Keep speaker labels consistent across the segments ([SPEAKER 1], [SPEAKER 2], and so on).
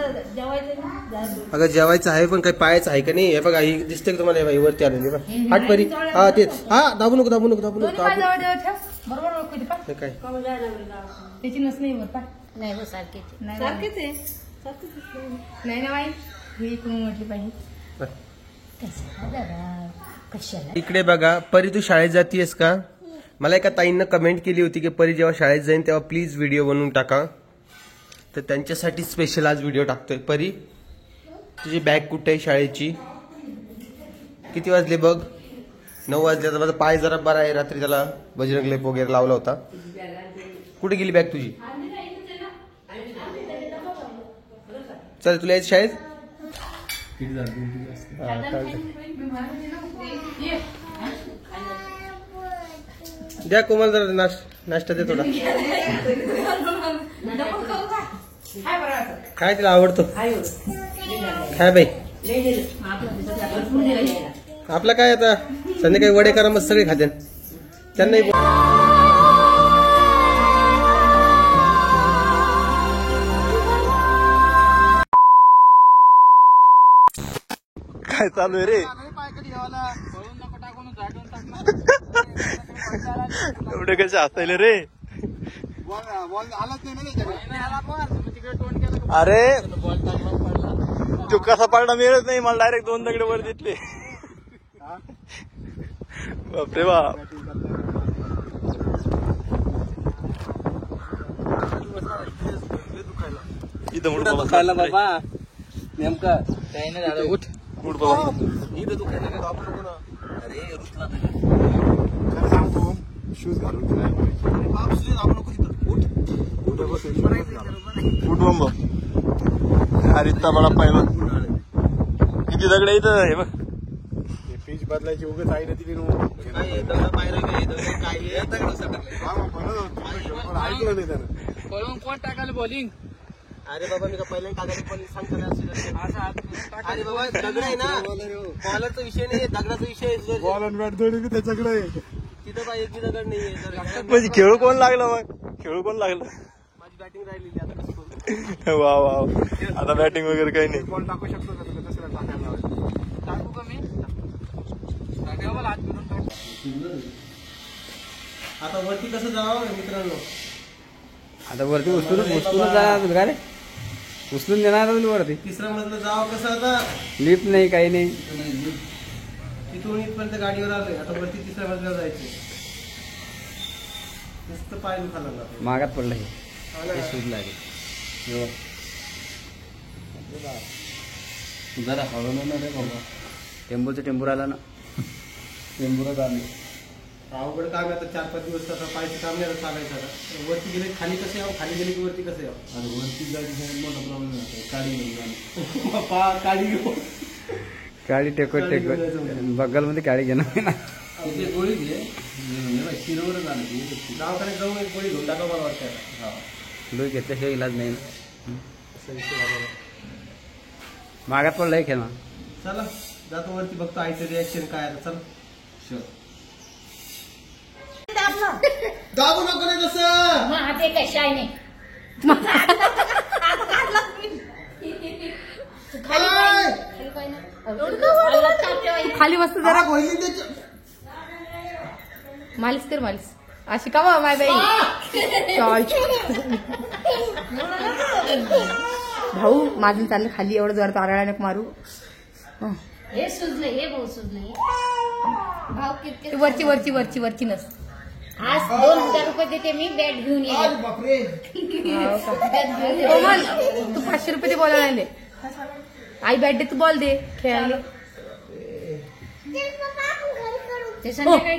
[SPEAKER 1] अगं जेवायचं आहे पण काही पाहायचं आहे का नाही. हे बघा ही दिसते का तुम्हाला बाई वरती आलेली बघ. हाट परी. हा तेच. हा दाबू नको दाबू नको दाबू नको काय
[SPEAKER 2] त्याची नस नाही होत
[SPEAKER 3] नाही हो सारखेच
[SPEAKER 2] सारखेच आहे नाही ना बाई ही कोण म्हटली पाहिजे.
[SPEAKER 3] कशाला
[SPEAKER 1] इकडे बघा परी तू शाळेत जातीयस का. मला एका ताईंना कमेंट केली होती की परी जेव्हा शाळेत जाईन तेव्हा प्लीज व्हिडिओ बनवून टाका. तर त्यांच्यासाठी स्पेशल आज व्हिडिओ टाकतोय. परी तुझी बॅग कुठे आहे शाळेची. किती वाजले बघ. 9 वाजले. तर माझा पाय जरा बरा आहे. रात्री त्याला बजरंग लेप वगैरे लावला होता. कुठे गेली बॅग तुझी. चल तुला यायचं शाळेत. द्या कोमल जरा नाश्ता दे थोडा. काय तिला आवडतो काय बाई. आपला काय आता संध्याकाळी वडे करा मस्त सगळे खाते त्यांना. काय चालू आहे रे. एवढे कसे हसायले रे. अरे तो कसा पडला मिळत नाही मला. डायरेक्ट 2 दगड वर दिसले. बापरे बाप. इथं दुखायला बाबा नेमका काही नाही झालं. उठ उठ बाबा. इथं दुखायला काय दाबू नको ना. अरे रुसला सांगतो शूज घालून बाप शूज घालू नको तिथं. उठ उठ उठ बाबा. अरे इथं मला पाहिलं किती दगड इथं हे बघ. पीच बदलायची उगाच आहे ना तिथे ऐकलं नाही त्यानं. पळून कोण टाकायला बॉलिंग. अरे बाबा मी का पहिल्या टाकायला बॉलिंग सांगतो. अरे बाबा दगड आहे ना. बॉलरचा विषय नाही दगडाचा विषय. बॉल आणि बॅट दोन्ही त्याच्याकडे तिथं बाई एक दगड नाहीये. म्हणजे खेळू कोण लागलं मग. खेळू कोण लागलं. माझी बॅटिंग राहिलेली आता. वा वा. आता बॅटिंग वगैरे काही नाही. बॉल टाकू शकतो का तुला कसं टाकायला. टाकू का मी टाकायला हात करून टाक. आता वरती कसं जावं मित्रांनो. आता वरती उचलून जाणार का रे. उचलून देणार वरती. तिसऱ्या मधलं जावं कसं आता. लिफ्ट नाही काही नाही. तिथून इथपर्यंत गाडीवर आलोय. आता वरती तिसऱ्या मजल्यावर जायचं. नुसतं पाय दुखायला लागला. मागात पडलं हे शूज लागेल जरा हळून ना रे बाबा. टेम्पोचं आला ना. टेम्पोच आले. अवघड काम आता 4-5 दिवस आता पायचं काम नाही चालायचं. आता वरती गेले खाली कसे यावं. खाली गेले की वरती कसं यावं. आणि वरती जायचं मोठा प्रॉब्लेम होतो. काळी घेऊ. काळी टेकवत बगलमध्ये काळी घेणार ना. गोळी घे शिरोवरच आलं. दवाखान्यात जाऊन एक गोळी घेऊन टाका मला वाटतं. लोक घेतल्याशिवाय इलाज नाही ना. मागात पडलाय खेळ ना. चला जातो वरती बघतो आईचं रिॲक्शन काय आता. चला शुअर. दाबू नको नाही तसं.
[SPEAKER 3] ते काय शाय नाही.
[SPEAKER 2] खाली वस्तू जरा मालिश कर. मालिश अशी का माय बाई. भाऊ माझं चाललं खाली. एवढं जरा ताराळा नको मारू.
[SPEAKER 3] हे सुजलं हे भाऊ सुजलं. भाऊ किती
[SPEAKER 2] वरची वरची वरची वरची नस.
[SPEAKER 3] आज 2000 रुपये देते मी. बॅट घेऊन ये.
[SPEAKER 2] कोमल तू 500 रुपये ते बॉल आणले. आई बॅट दे तू बॉल दे खेळायला.
[SPEAKER 3] ते संध्याकाळी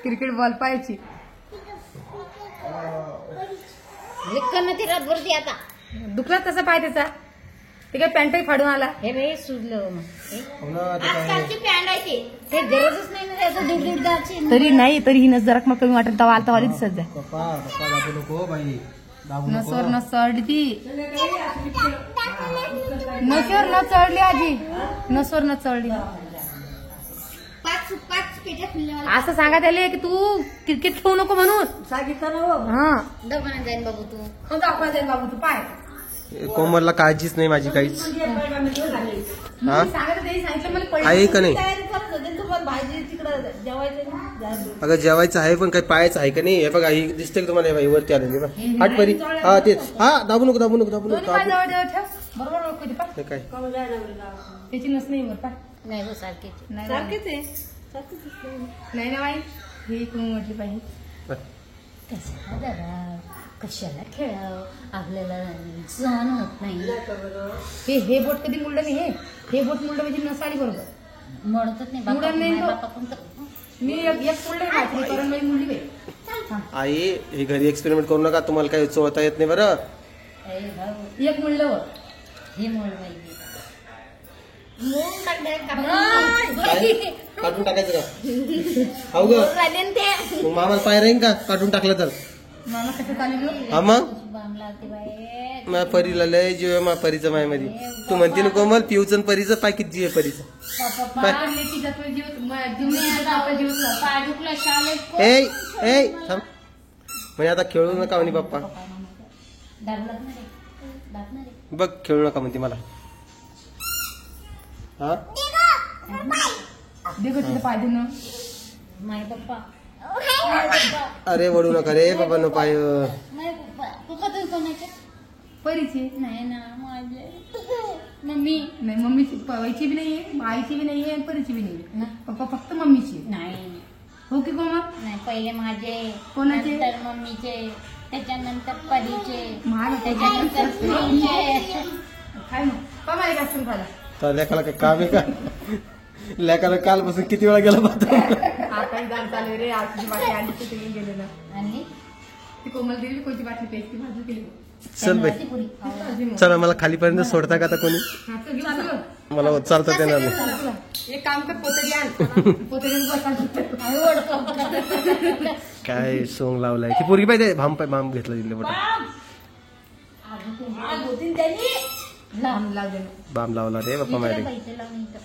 [SPEAKER 2] क्रिकेट बॉल पाहायची.
[SPEAKER 3] लिक्कन ती रातभर ती आता
[SPEAKER 2] दुखला तसा पाय त्याचा. ते काय पॅन्टही फाडून आला.
[SPEAKER 3] हे बाई सुजलं. आजकालची पॅन्ट आहे ते गरजच नाही ना त्याचं. 1.5
[SPEAKER 2] तरी नाही तरी ही नस जरा मग कमी वाटेल तेव्हा आलता वाली दिसत जाय. नसवर न चढली. नसवर न चढली आजी. नसवर न चढली.
[SPEAKER 3] 5 पेट्या खुलल्या.
[SPEAKER 2] असं सांगा त्याला की तू क्रिकेट खेळू नको म्हणून सांगितलं ना. हा
[SPEAKER 3] दवाखान्यात जाईन बाबू तू.
[SPEAKER 2] दवाखान्यात जाईन बाबू तू पाय.
[SPEAKER 1] कोमलला काळजीच नाही माझी काहीच. हा
[SPEAKER 2] सांगितलं मला
[SPEAKER 1] आहे का नाही?
[SPEAKER 3] तयारी करत होते तुम्हाला भाजी तिकडं जेवायचं.
[SPEAKER 1] अगं जेवायचं आहे पण काही पाहायचं आहे का नाही? हे बघा ही दिसते का तुम्हाला? हे बाई वरती आलेली बघ. हाट परी. हा तेच. हा दाबू नको दाबू नको दाबू नको दाबू.
[SPEAKER 2] बरोबर ओळखू पा
[SPEAKER 1] हे काय
[SPEAKER 2] त्याची नस नाही वर पा
[SPEAKER 3] नाही हो सारखेच
[SPEAKER 2] सारखेच आहे नाही ना बाई ही कोण म्हटली पाहिजे.
[SPEAKER 3] कशाला जरा कशाला खेळावं आपल्याला सहन होत नाही.
[SPEAKER 2] हे बोट कधी मुलडं नाही. हे बोट मुलडं म्हणजे नस आली बरोबर
[SPEAKER 3] मोडतच नाही
[SPEAKER 2] मुडत नाही तो.
[SPEAKER 3] बापा पण तर-
[SPEAKER 2] मी एक मुलडं घातली कारण माझी मुलगी बाई.
[SPEAKER 1] आई हे घरी एक्सपेरिमेंट करू नका. तुम्हाला काही चोळता येत नाही बरं.
[SPEAKER 3] ए भाऊ,
[SPEAKER 2] एक मुलडं वर
[SPEAKER 3] हे मोड पाहिजे.
[SPEAKER 1] काय काढून टाकायचं का? हो ग मग मामाला पाय राहीन का काढून टाकलं तर?
[SPEAKER 2] मामा कसं चालेल
[SPEAKER 1] हा मग
[SPEAKER 3] बाम लावते बाई.
[SPEAKER 1] माझ्या परीला लय जीव आहे माझ्या परीचं मायामध्ये. तू म्हणते ना कोमल पिऊचं परीचं पाय किती जीव आहे परीचं. ए ए थांब म्हणजे आता खेळू नका म्हणे पप्पा. बघ खेळू नका म्हणते मला. हा
[SPEAKER 2] पाय देणं
[SPEAKER 3] माय पप्पा
[SPEAKER 1] अरे वडू नका रे बाबा नो पाय.
[SPEAKER 3] माय पप्पा तू कधी कोणाचे
[SPEAKER 2] परीची
[SPEAKER 3] नाही ना माझे मम्मी
[SPEAKER 2] नाही मम्मीची पवायची बी नाहीये आईची बी नाहीये आणि परीची बी नाहीये. पप्पा फक्त मम्मीची
[SPEAKER 3] नाही
[SPEAKER 2] हो की कोमल?
[SPEAKER 3] नाही पहिले माझे
[SPEAKER 2] कोणाचे?
[SPEAKER 3] नंतर मम्मीचे त्याच्यानंतर परीचे
[SPEAKER 2] महाग
[SPEAKER 3] त्याच्यानंतर तुमचे.
[SPEAKER 2] काय मग पमा एक असं खाला
[SPEAKER 1] तर लेखाला काय काम आहे का? लेखाला कालपासून किती वेळा गेला बाथरूम?
[SPEAKER 2] आता गाण चालू रे आजची बाटली आणली तिथे घेऊन गेले ना
[SPEAKER 3] आणि
[SPEAKER 2] ती कोमल दिली कोणती बाटली पेस्टी भाजू केली.
[SPEAKER 1] चल बाई
[SPEAKER 3] पुरी
[SPEAKER 1] चला मला खालीपर्यंत सोडता का आता कोणी?
[SPEAKER 2] हा, चल घेऊन चल.
[SPEAKER 1] मला चालतं ते ना.
[SPEAKER 2] चला, चला. एक काम कर पोतरी आण पोतरी
[SPEAKER 1] काय सोंग लावलाय ती पोरगी पाहिजे. भाम पाय भाम घेतला दिले मोठा
[SPEAKER 2] लाव दे
[SPEAKER 1] बाम लावला रे बाप्पा माझ्या.
[SPEAKER 3] पैसे लावून इथं.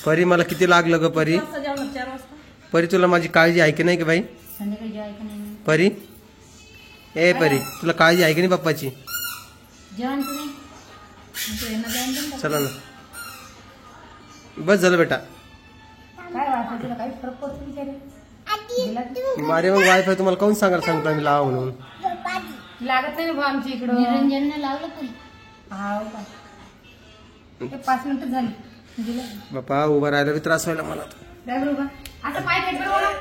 [SPEAKER 1] परी मला किती लागलं ग परी.
[SPEAKER 2] 4 वाजता
[SPEAKER 1] परी तुला माझी काळजी आहे की नाही की बाई?
[SPEAKER 3] संध्याकाळी जेवाय का नाही
[SPEAKER 1] परी ए परी तुला काळजी आहे की नाही पप्पाची?
[SPEAKER 3] जेवण तुम्ही
[SPEAKER 1] चला ना बस झालं बेटा.
[SPEAKER 2] काय वाटतं तुला काही फरक पडतो विचारे
[SPEAKER 1] मारे मग वायफाय तुम्हाला कोण सांगायला सांगतो आम्ही लावा म्हणून.
[SPEAKER 2] लागत नाही भाऊ आमच्या इकडं.
[SPEAKER 3] निरंजनने लावलं पुरी.
[SPEAKER 2] हा का 5 मिनिटं झाली दिलं
[SPEAKER 1] बाप्पा उभा राहायला बी त्रास व्हायला मला.
[SPEAKER 2] काय बरोबर आता पाय फेक बरोबर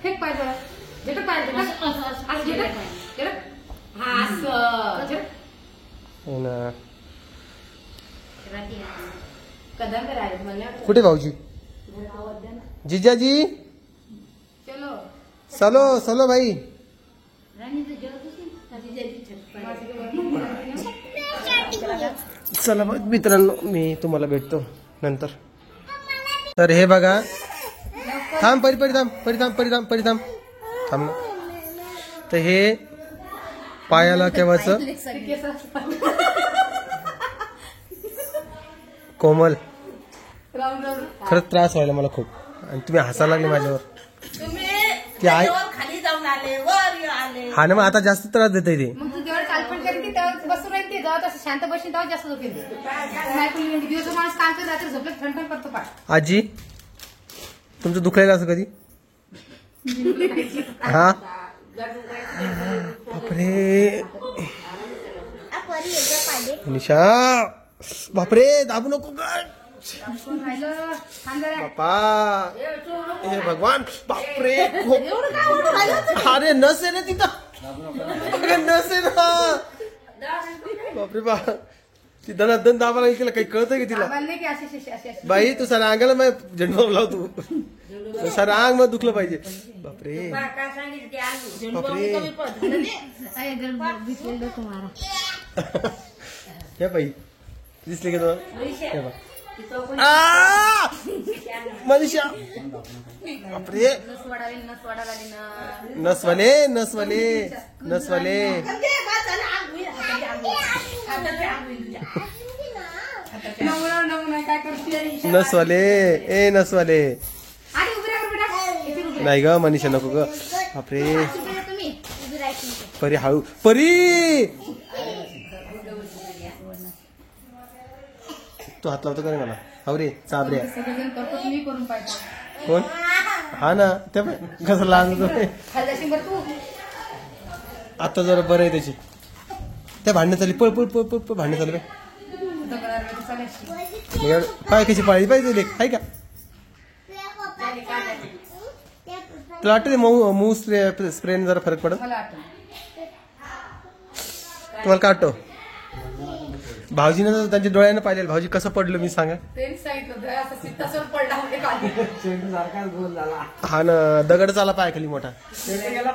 [SPEAKER 2] फेक पाय जरा जेट पाय असं जेट हा असं जेट
[SPEAKER 1] हो ना.
[SPEAKER 2] कदम करायचं मला
[SPEAKER 1] कुठे भाऊजी? जिजाजी
[SPEAKER 2] चलो
[SPEAKER 1] चलो चलो भाई.
[SPEAKER 3] राणीचं जेवतच नाही.
[SPEAKER 1] चला मग मित्रांनो मी तुम्हाला भेटतो नंतर. तर हे बघा थांब परी परी थांब परी थांब परी थांब परी थांब थांब ना. तर हे पायाला केव्हाचं कोमल
[SPEAKER 2] राम राम
[SPEAKER 1] खरंच त्रास व्हायला मला खूप. आणि तुम्ही हसायला लागले माझ्यावर. ते आहे
[SPEAKER 3] खाली जाऊन आले वर आले.
[SPEAKER 1] हा ना मग आता जास्त त्रास देते ते.
[SPEAKER 2] मग तू जेव्हा कालपण करेल की तेव्हा बसून राहील ते जेव्हा तसं शांत बसेल तेव्हा जास्त झोपेल ते. नाही पण म्हणजे दिवस माणूस काम करत रात्री झोपेल ठणठण करतो पाय.
[SPEAKER 1] आजी तुमचं दुखायला असं कधी? हा बापरे निशा बापरे दाबू नको काय
[SPEAKER 2] राहिलं थांब जरा.
[SPEAKER 1] बापा हे भगवान बापरे अरे नस आहे ना तिथं. अरे नस आहे ना बापरे बा ती दन दाबाला गेला काही कळतंय का तिला?
[SPEAKER 2] आम्हाला नाही की अशी अशी अशी अशी
[SPEAKER 1] बाई तू सारा अंगाला मग झेंडू लावतो. सारा अंग मग दुखलं पाहिजे. बापरे बापरे हे बाई दिसले का तुला? मनीषा बापरे
[SPEAKER 2] नस वाढावी नस वाढायला लागली ना.
[SPEAKER 1] नसवाले नसवाले नसवाले
[SPEAKER 2] नमुना काय करते
[SPEAKER 1] नसवाले ए नसवाले
[SPEAKER 2] आणि उभी राहा बेटा.
[SPEAKER 1] नाही ग मनीषा नको ग बापरे.
[SPEAKER 3] तुम्ही उभी राहायची.
[SPEAKER 1] परी हळू परी तू हात लावतो का नाही मला अरे चाबऱ्या
[SPEAKER 2] सगळेजण करतो मी करून पाहिजे
[SPEAKER 1] कोण हा ना ते पण कसं लहान
[SPEAKER 2] खाल्ल्याशी बरं तू
[SPEAKER 1] आता जरा बरं आहे त्याची त्या भांडणं चालली पळ पळ पळ पळ पळ भांडणं चालू
[SPEAKER 2] दगडावर चालायची
[SPEAKER 1] पाय कशी पाळली पाहिजे लेख आहे का तुला वाटतं मऊ मऊ स्प्रेने जरा फरक पडत
[SPEAKER 2] मला आठवण
[SPEAKER 1] तुम्हाला का वाटतं भाऊजीनं त्यांच्या डोळ्यानं पाहिलेलं भाऊजी कसं पडलं मी सांगा
[SPEAKER 2] तेच सांगितलं असं सिद्धासर पडला म्हणजे खाली
[SPEAKER 1] हा ना दगड चाला पाय खाली मोठा
[SPEAKER 2] कॅच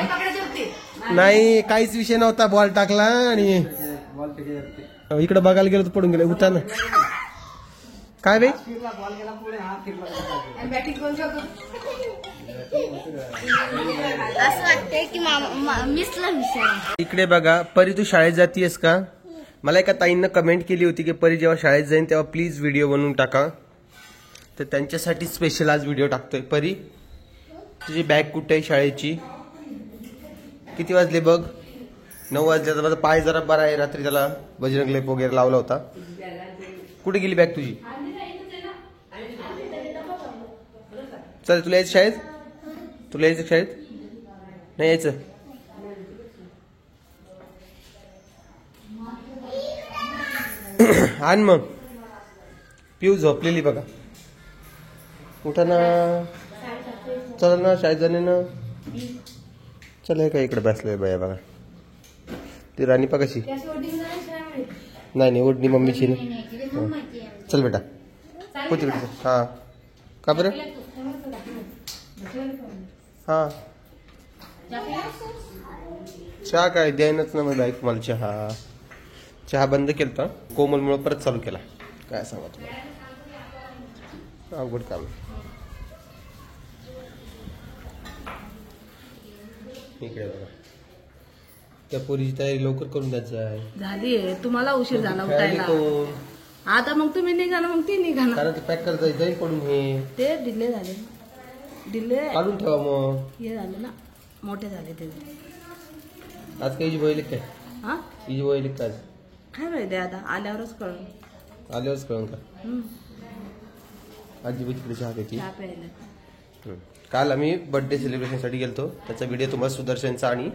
[SPEAKER 2] पकडायची होती
[SPEAKER 1] नाही काहीच विषय नव्हता बॉल टाकला आणि इकडे बघायला गेलो तर पडून गेलो उठा ना काय बाई
[SPEAKER 2] आणि बॅटिंग करून शकतो
[SPEAKER 3] असं वाटतंय की मिसला मिसळ
[SPEAKER 1] इकडे बघा परी तू शाळेत जातीयस का मला एका ताईंना कमेंट केली होती की परी जेव्हा शाळेत जाईन तेव्हा प्लीज व्हिडिओ बनवून टाका तर त्यांच्यासाठी स्पेशल आज व्हिडिओ टाकतोय परी तुझी बॅग कुठे आहे शाळेची किती वाजले बघ 9 वाजले तर माझा पाय जरा बरा आहे रात्री त्याला बजरंग लेप वगैरे लावला होता कुठे गेली बॅग तुझी चल तुला यायचं शाळेत तुला यायचं शाळेत नाही यायचं आण मग पिऊ झोपलेली बघा उठा ना चला ना शाळेत जाणे ना चल हे काय इकडे बसलोय बाया बघा ती राणी पा कशी नाही ओढणी मम्मीची ना चल बेटा हो तिकडे हा का बरं हा चहा काय द्यायनच ना मग ऐक मला चहा बंद केलता कोमलमुळे परत चालू केला काय सांगा तुम्हाला अवघड काम इकडे बघा त्या पोरीची तयारी लवकर करून द्यायचं आहे
[SPEAKER 4] झाली तुम्हाला उशीर झाला उठायला आता मग तुम्ही निघा ना मग ती निघा ना
[SPEAKER 1] कारण ते पॅक करता जाईल पडून हे
[SPEAKER 4] ते डिले झाले डिले
[SPEAKER 1] काढून ठेवा मग
[SPEAKER 4] हे झाले ना मोठे झाले ते
[SPEAKER 1] आज काही बोयले काय
[SPEAKER 4] हा
[SPEAKER 1] हिची बोयले काय
[SPEAKER 4] काय माहिती आता आल्यावरच कळलं
[SPEAKER 1] आल्यावरच कळून का आजी तिकडे चहा घेतली
[SPEAKER 4] चहा प्यायला
[SPEAKER 1] काल आम्ही बर्थडे सेलिब्रेशनसाठी गेलतो त्याचा व्हिडिओ तुम्हाला सुदर्शनचा आणि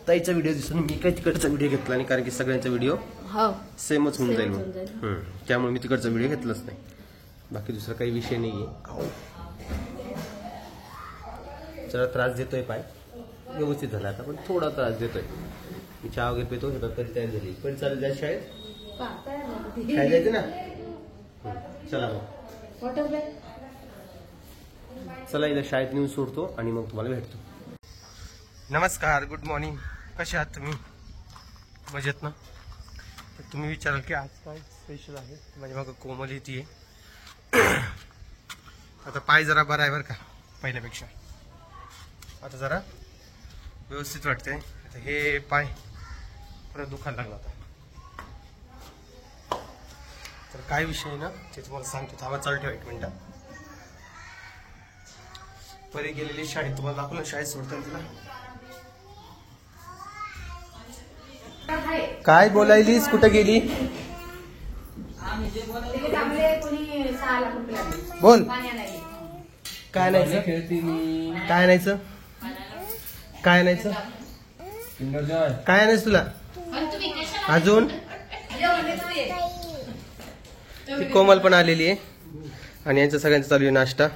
[SPEAKER 1] ताईचा व्हिडिओ दिसून मी काय तिकडचा व्हिडिओ घेतला नाही कारण की सगळ्यांचा व्हिडिओ
[SPEAKER 4] हो
[SPEAKER 1] सेमच होऊन जाईल मग त्यामुळे मी तिकडचा व्हिडिओ घेतलाच नाही बाकी दुसरा काही विषय नाहीये जरा त्रास देतोय पाय व्यवस्थित झाला आता पण थोडा त्रास देतोय मी चहा वगैरे पितो हे तरी तयार झाली पण चालेल जायचं शाळेत काय जायचं ना चला मग चला इथं शाळेत नेऊन सोडतो आणि मग तुम्हाला भेटतो नमस्कार गुड मॉर्निंग कसे आहात तुम्ही मजेत ना तर तुम्ही विचाराल की आज काय स्पेशल आहे माझ्या मग कोमल येते आता पाय जरा बरा आहे बरं का पहिल्यापेक्षा आता जरा व्यवस्थित वाटतंय आता हे पाय परत दुखायला लागला होता तर काय विषय आहे ना ते तुम्हाला सांगतो थांबा चालू ठेवा 1 मिनिट परी गेलेली शाळेत तुम्हाला दाखवलं शाळेत सोडतात तिला काय बोलायलीस कुठं गेली बोल काय नाही काय आणायचं काय आणायचं काय आणायचं तुला अजून ती कोमल पण आलेली आहे आणि यांचं सगळ्यांचं चालू आहे नाश्ता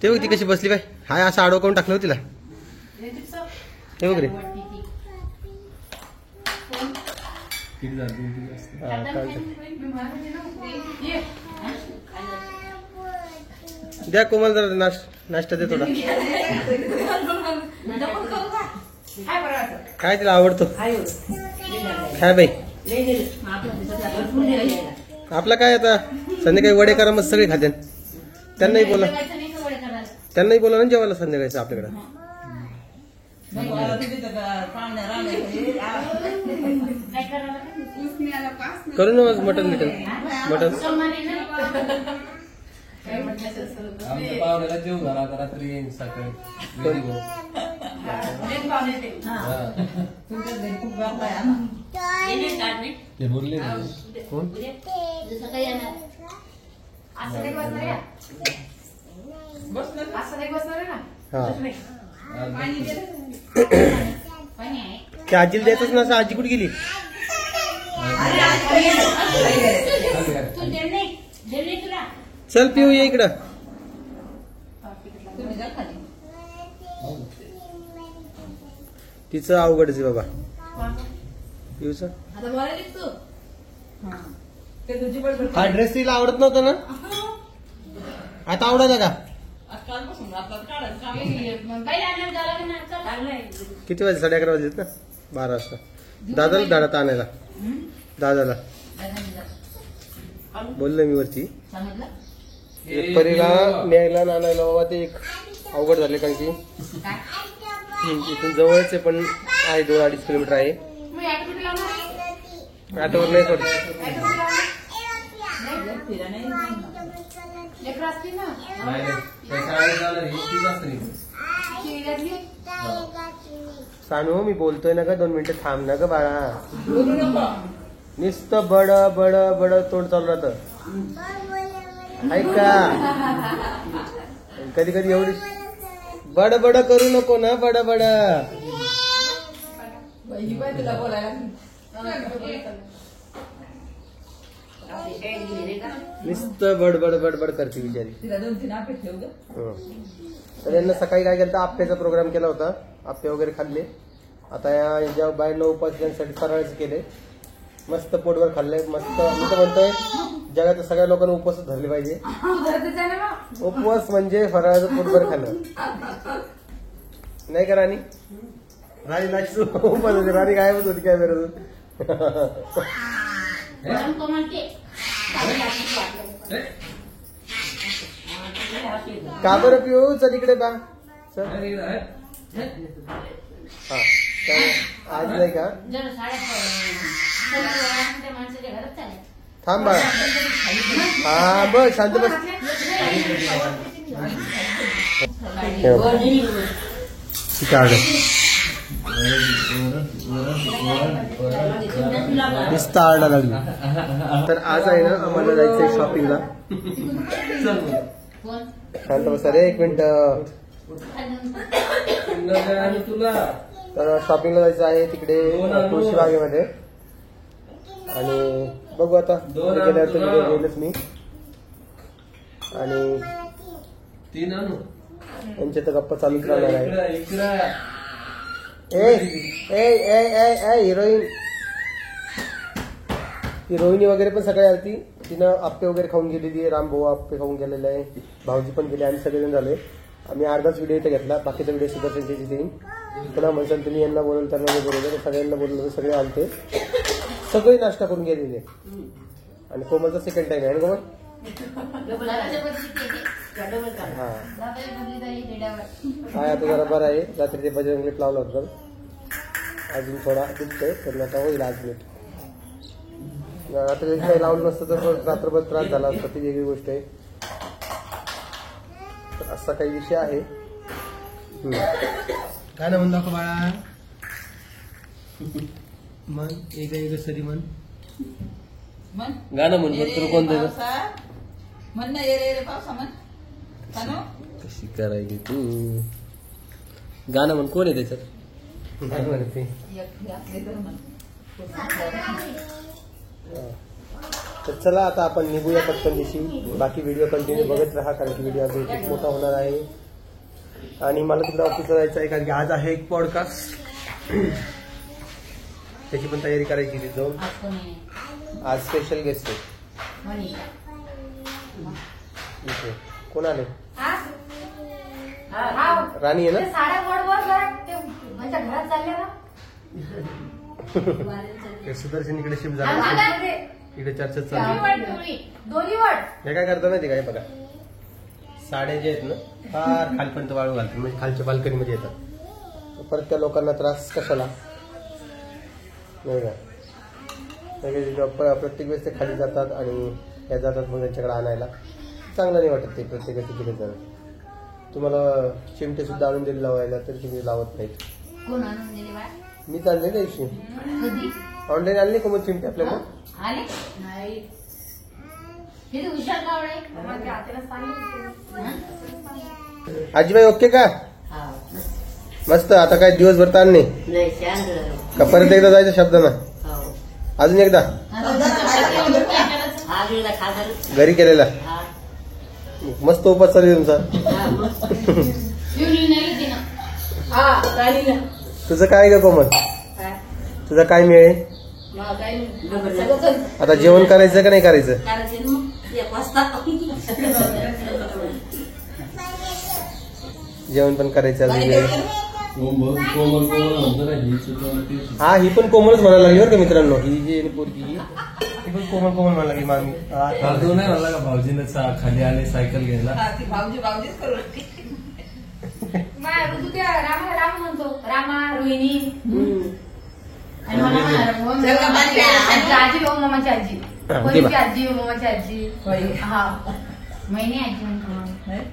[SPEAKER 1] ते बघ ती कशी बसली बाय हाय असं आडवं करून टाकलं तिला हे बघ रे द्या कोमल जरा नाश्ता दे थोडा काय तिला आवडतो काय बाई आपला काय आता संध्याकाळी वडे करा मग सगळे खाते त्यांनाही बोला ना जेवायला संध्याकाळचं आपल्याकडे करू ना मटन आमच्या पाहुण्याला जेव घाला आता रात्री येईन सकाळी घरी घेऊन.
[SPEAKER 4] तुमच्या घरी खूप गर्व आहे ना.
[SPEAKER 1] ते बोलले ना. कोण
[SPEAKER 2] असं नाही बसणार आहे.
[SPEAKER 4] बसणार
[SPEAKER 2] असं नाही बसणार आहे ना.
[SPEAKER 1] हा
[SPEAKER 4] पाणी दे.
[SPEAKER 2] पाणी आहे.
[SPEAKER 1] त्या आजीला द्यायचंच ना. असं आजी कुठे गेली?
[SPEAKER 2] तू दे नाही तुला.
[SPEAKER 1] चल पिऊ ये इकडं.
[SPEAKER 4] तुम्ही जा खाली.
[SPEAKER 1] तिचं अवघडच आहे बाबा पिऊचं.
[SPEAKER 4] आता बोलायला तू. हा. ते तुझी बडबड
[SPEAKER 1] हा ड्रेस तिला आवडत नव्हता ना. आता आवडायचा का?
[SPEAKER 4] कालपासून आपल्याला काढायचं काम.
[SPEAKER 2] मग बाई आणलं झालं का नाही? चल. लागलंय.
[SPEAKER 1] किती वाजले? 11:30 वाजलेत ना. 12 वाजता. दादाला धाडत आणायला. दादाला बोललो मी वरती.
[SPEAKER 4] समजलं?
[SPEAKER 1] एक परीला न्यायला आणि आणायला बाबा ते एक अवघड झाले कारण की इथून जवळच आहे पण आहे 2-2.5 किलोमीटर आहे.
[SPEAKER 2] मग ॲटो कुठे लावणार?
[SPEAKER 1] ऑटोवर नाही सोड.
[SPEAKER 2] ॲटो कुठे लावणार?
[SPEAKER 4] फिरा नाही जमणार.
[SPEAKER 2] लेकरं असतील ना. शेजारली.
[SPEAKER 1] सानू मी बोलतोय ना ग 2 मिनिटं थांब ना ग बाळा.
[SPEAKER 4] बोलू नको.
[SPEAKER 1] नुसतं बड बड बड तोंड चालू राहतं. ऐका कधी कधी एवढी बड बड करू नको ना. बड बड
[SPEAKER 4] ही बाई तुला बोलायला.
[SPEAKER 1] नुसतं बडबड बडबड करते बिचारी.
[SPEAKER 4] तिला 2-3 आपे ठेव ग.
[SPEAKER 1] तर यांना सकाळी काय केलं? आप्याचा प्रोग्राम केला होता. आप्पे वगैरे खाल्ले. आता या ज्या बाहेरनं उपास त्यांच्यासाठी फराळाचे केले. मस्त पोटभर खाल्ले. मस्त मी तर म्हणतोय जगात सगळ्या लोकांना उपवासच धरले पाहिजे. उपवास म्हणजे फराळाचं पोटभर खाल्लं नाही का राणी? राणी लाच उपास होती. राणी गायबच होती काय बरं. का बरं पिऊ? चल इकडे बा. चल. हा आज नाही का?
[SPEAKER 2] जरा साड्या माणसाच्या घरात चालेल.
[SPEAKER 1] थांब बा. हा बस शांत बस. नुसतं आरडा लागली. तर आज आहे ना आम्हाला जायचंय शॉपिंगला. शांत बस रे 1 मिनिट. तर शॉपिंगला जायचं आहे तिकडे तुळशी बागेमध्ये. आणि बघू आता गेल्यावर तर गेलोच मी. आणि यांच्या तर गप्पा चालूच राहणार आहे. ए ए ए ए ए हिरोईन. ती रोहिणी वगैरे पण सकाळी आलती. तिनं आप्पे वगैरे खाऊन गेलेली आहे. रामभाऊ आप्पे खाऊन गेलेले आहे. भाऊजी पण गेले आणि सगळेजण झाले. आम्ही अर्धाच व्हिडिओ इथे घेतला. बाकीचा व्हिडिओ सुद्धा त्यांच्या तिथे येईल. पुन्हा म्हणसान तुम्ही यांना बोलवलं त्यांना नाही बोलवलं. सगळ्यांना बोलवलं. सगळे आलते. सगळे नाश्ता करून गेलेले. आणि कोमलचा सेकंड टाइम आहे ना कोमल? हा काय आता जरा बरं आहे. रात्री ते बजरंग लेप लावला होता. अजून थोडा दुखतोय पण आता होईल आज नीट. रात्री काही लावलं नसतं तर रात्रभर त्रास झाला असता. ती वेगळी गोष्ट आहे. तर असा काही विषय आहे. काय ना म्हणतो बाळा? मन एक एक सरी मन गाणं म्हण. तुला कोण द्यायचं?
[SPEAKER 4] म्हण ना ये रे पावसा म्हण.
[SPEAKER 1] कशी करायची तू? गाणं म्हण. कोण आहे त्याच्यात? काय म्हणते? तर चला आता आपण निघूया पटकन दिवशी. बाकी व्हिडिओ कंटिन्यू बघत राहा कारण की व्हिडिओ अजून खूप मोठा होणार आहे. आणि मला तिकडे ऑफिसला जायचं आहे कारण की आज आहे एक पॉडकास्ट. त्याची पण तयारी करायची तिथे जाऊन. आज स्पेशल गेस्ट आहे. कोण आले? राणी आहे ना?
[SPEAKER 2] साड्या म्हणजे घरात चालल्या ना.
[SPEAKER 1] सुदर्शन इकडे शिफ्ट झाला. इकडे चर्चा चालली. हे काय करता माहिती काय? बघा साड्या जे आहेत ना फार खालपर्यंत वाळू घालतात. म्हणजे खालच्या बाल्कनीमध्ये येतात. परत त्या लोकांना त्रास कशाला नाही का? प्रत्येक वेळेस ते खाली जातात आणि या जातात मग त्यांच्याकडे आणायला. चांगलं नाही वाटत ते प्रत्येकाचं केलं तर. तुम्हाला चिमटे सुद्धा आणून दिले लावायला तरी तुम्ही लावत नाहीत.
[SPEAKER 3] कोण आणून दिली बाळ?
[SPEAKER 1] मी चालले त्या दिवशी
[SPEAKER 3] कधी
[SPEAKER 1] ऑनलाईन आणले का मग चिमटे आपल्याला?
[SPEAKER 3] आले नाही. किती हुशार गावडे.
[SPEAKER 2] माझ्या आत्याला सांगितलं.
[SPEAKER 1] आजीबाई ओके का? मस्त. आता काय दिवसभर ताण नाही का? परत एकदा जायचं शब्दानं? अजून एकदा घरी केलेला मस्त उपास चालू आहे तुमचा. तुझं काय ग कोमल? तुझा काय मिळेल आता? जेवण करायचं का नाही करायचं? जेवण पण करायचं हा. ही पण कोमलच म्हणायला लागली बरं का मित्रांनो. ही जी पोरगी ही पण कोमल कोमल म्हणायला लागली मामी.
[SPEAKER 5] नाही म्हणला का भाऊजीने खाली आले सायकल घ्यायला?
[SPEAKER 2] तू त्या रामाला राम म्हणतो. रामा रोहिणी आणि आजी हो मामाची आजी. कोणीची आजी हो मामाची आजी. हा
[SPEAKER 3] महिने आजी म्हणतो.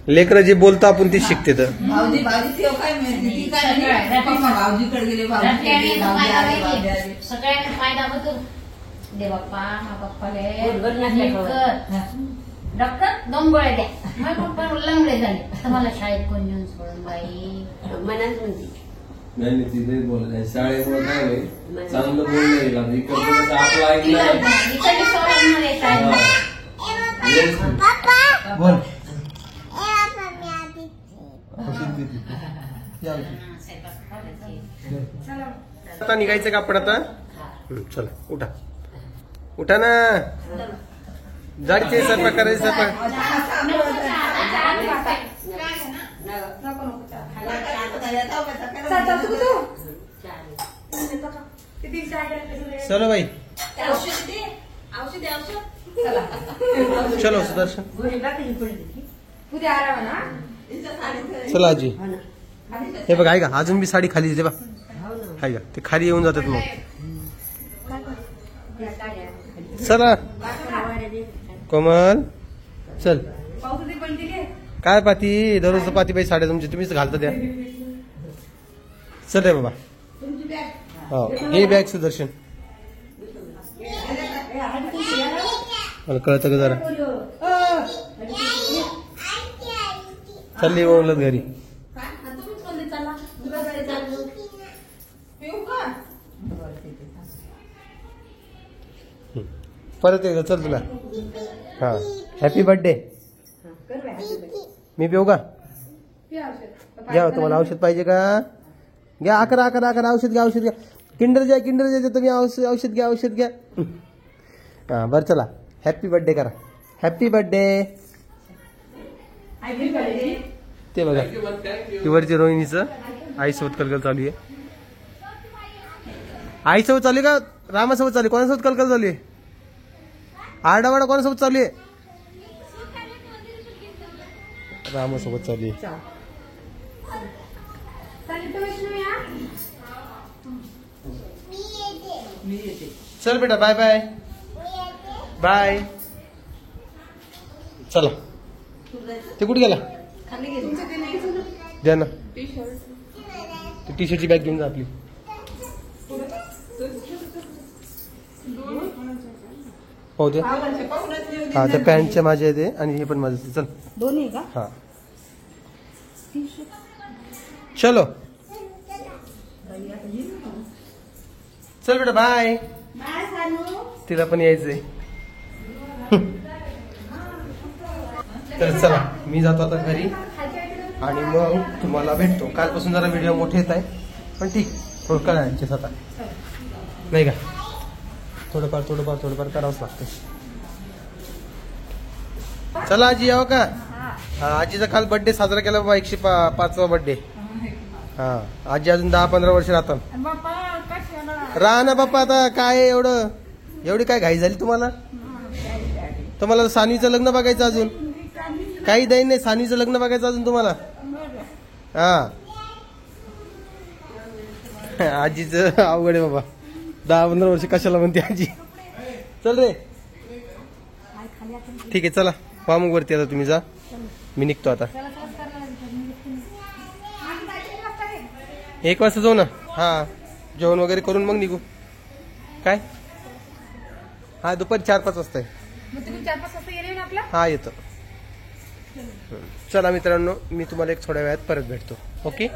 [SPEAKER 1] लेकरं जे बोलतो आपण तीच शिकते तर.
[SPEAKER 4] भाऊजी काय माहिती भाऊजीकडे गेले.
[SPEAKER 3] सगळ्यांना फायदा होतो. दे बाप्पा हा बाप्पाले डॉक्टर 2 गोळ्या द्या. मग पण लंगडे झाले. आता मला शाळेत कोण नेऊन सोडून बाई मनात म्हणते.
[SPEAKER 5] नाही तिथे बोलत शाळेमुळे काय होईल चांगलं बोललं आपलं ऐकलं.
[SPEAKER 1] बोल आता निघायचं का आपण आता? चला उठा उठा ना. जायचे स्वयंपाक करायचं. स्वयंपाक चलो भाई चलो सुदर्शन.
[SPEAKER 2] उद्या आराम ना.
[SPEAKER 1] चला आजी. हे बघ आहे का अजून बी साडी खाली येते बा. आहे का ते खाली येऊन जातात मग. चला कोमल चल. काय पाती दररोज पाती बाई साड्या तुमची तुम्हीच घालता द्या. चल रे बाबा. हो हे बॅग सुदर्शन. मला कळतं का जरा. चालली बोलत घरी. परत एकदा चल तुला. हा हॅपी बर्थडे. मी पिऊ का? घ्या तुम्हाला औषध पाहिजे का? घ्या. अकरा औषध घ्या. औषध घ्या. किंडर द्या तुम्ही. औषध घ्या. औषध घ्या. हा बरं चला हॅपी बर्थडे करा. Happy birthday. ते बघा वरची रोहिणीचं आईसोबत कलकल चालू आहे. आईसोबत चालू आहे का रामासोबत चालू आहे? कोणासोबत कलकल चालू आहे? आरडावाडा कोणासोबत चालू आहे? रामासोबत चालू आहे. चल बेटा बाय बाय बाय. चला ते कुठे गेला? द्या ना टी शर्टची बॅग घेऊन जा आपली. हो दे. हा त्या पॅन्टच्या माझ्या येते आणि हे पण माझं. चल
[SPEAKER 4] दोन्ही का?
[SPEAKER 1] हा चलो चल बेटा बाय. तिला पण यायचंय. तर चला मी जातो आता घरी आणि मग तुम्हाला भेटतो. कालपासून जरा व्हिडिओ मोठे येत आहे पण ठीक थोडं कळायचे आता नाही का. थोडंफार करावंच लागतं. चला आजी यावं का? हा आजीचा काल बर्थडे साजरा केला बाबा. 105वा बर्थडे. हा आजी अजून 10-15 वर्ष राहतात. राहा ना बाप्पा. आता काय एवढी काय घाई झाली तुम्हाला? तुम्हाला सानवीचं लग्न बघायचं अजून काही दैन नाही. सानवीचं लग्न बघायचं अजून तुम्हाला. हा आजीचं अवघड आहे बाबा. 10-15 वर्ष कशाला म्हणते आजी. चल रे ठीक आहे चला पहा मग वरती आता तुम्ही जा मी निघतो आता 1 वाजता जाऊ ना हा जेवण वगैरे करून मग निघू काय हा दुपारी 4-5 वाजता आहे
[SPEAKER 2] मग तुम्ही 4-5 वाजता येईल ना आपला
[SPEAKER 1] हा येतो चला मित्रांनो मी तुम्हाला एक थोड्या वेळात परत भेटतो ओके